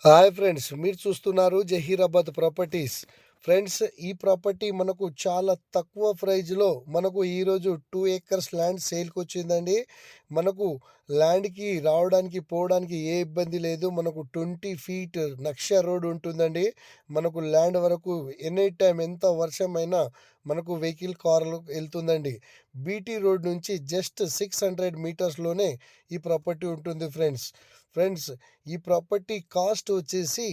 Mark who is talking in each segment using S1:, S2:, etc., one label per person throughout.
S1: Hi friends, మీరు చూస్తున్నారు Zaheerabad properties. Friends, ఈ ప్రాపర్టీ మనకు చాలా తక్కువ ప్రైజ్లో మనకు ఈరోజు 2 acres ల్యాండ్ సేల్కి వచ్చిందండి. మనకు ల్యాండ్కి రావడానికి పోవడానికి ఏ ఇబ్బంది లేదు. మనకు 20 feet నక్ష రోడ్ ఉంటుందండి. మనకు ల్యాండ్ వరకు ఎనీ టైం ఎంత వర్షమైనా మనకు వెహికల్ కార్లు వెళ్తుందండి. బీటీ రోడ్ నుంచి జస్ట్ 600 మీటర్స్లోనే ఈ ప్రాపర్టీ ఉంటుంది ఫ్రెండ్స్, ఈ ప్రాపర్టీ కాస్ట్ వచ్చేసి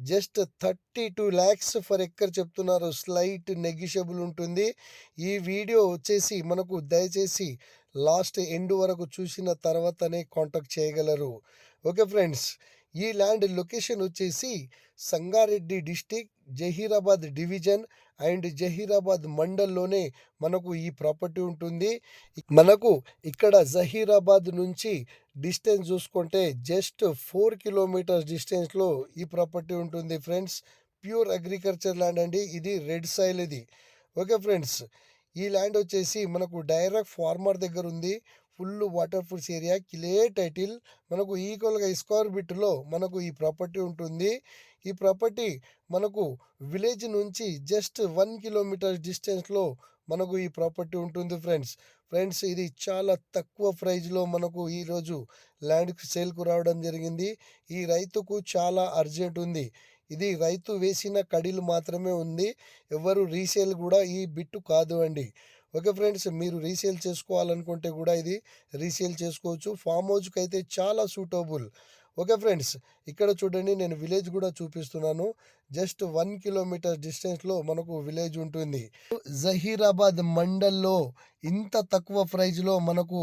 S1: జస్ట్ 32 lakhs ఫర్ ఎకర్ చెప్తున్నారు. స్లైట్ నెగిషియబుల్ ఉంటుంది. ఈ వీడియో వచ్చేసి మనకు దయచేసి లాస్ట్ ఎండ్ వరకు చూసిన తర్వాతనే కాంటాక్ట్ చేయగలరు. ఓకే ఫ్రెండ్స్, ఈ ల్యాండ్ లొకేషన్ వచ్చేసి Sangareddy district, Zaheerabad division and Zaheerabad మండల్లోనే మనకు ఈ ప్రాపర్టీ ఉంటుంది. మనకు ఇక్కడ జహీరాబాద్ నుంచి డిస్టెన్స్ చూసుకుంటే జస్ట్ 4 kilometers డిస్టెన్స్లో ఈ ప్రాపర్టీ ఉంటుంది ఫ్రెండ్స్. ప్యూర్ అగ్రికల్చర్ ల్యాండ్ అండి, ఇది రెడ్ సాయిల్ ఇది. ఓకే ఫ్రెండ్స్, ఈ ల్యాండ్ వచ్చేసి మనకు డైరెక్ట్ ఫార్మర్ దగ్గర ఉంది. Full water proof area, clear title. మనకు ఈక్వల్గా స్క్వేర్ బిట్లో మనకు ఈ ప్రాపర్టీ ఉంటుంది. ఈ ప్రాపర్టీ మనకు విలేజ్ నుంచి జస్ట్ 1 kilometer డిస్టెన్స్లో మనకు ఈ ప్రాపర్టీ ఉంటుంది ఫ్రెండ్స్, ఇది చాలా తక్కువ ప్రైజ్లో మనకు ఈరోజు ల్యాండ్కి సేల్కు రావడం జరిగింది. ఈ రైతుకు చాలా అర్జెంట్ ఉంది. ఇది రైతు వేసిన కడీలు మాత్రమే ఉంది. ఎవరు రీసేల్ కూడా ఈ బిట్టు కాదు అండి. ఓకే ఫ్రెండ్స్, మీరు రీసేల్ చేసుకోవాలనుకుంటే కూడా ఇది రీసేల్ చేసుకోవచ్చు. ఫామ్ హౌస్కి అయితే చాలా సూటబుల్. ఓకే ఫ్రెండ్స్, ఇక్కడ చూడండి, నేను విలేజ్ కూడా చూపిస్తున్నాను. జస్ట్ 1 kilometer డిస్టెన్స్లో మనకు విలేజ్ ఉంటుంది. జహీరాబాద్ మండల్లో ఇంత తక్కువ ప్రైజ్లో మనకు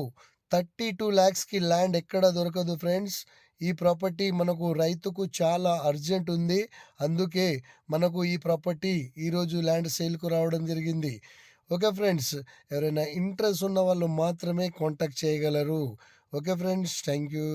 S1: 32 lakhsకి ల్యాండ్ ఎక్కడ దొరకదు ఫ్రెండ్స్. ఈ ప్రాపర్టీ మనకు రైతుకు చాలా అర్జెంట్ ఉంది. అందుకే మనకు ఈ ప్రాపర్టీ ఈరోజు ల్యాండ్ సేల్కు రావడం జరిగింది. ఓకే ఫ్రెండ్స్, ఎవరైనా ఇంట్రెస్ట్ ఉన్న వాళ్ళు మాత్రమే కాంటాక్ట్ చేయగలరు. Okay friends, thank you.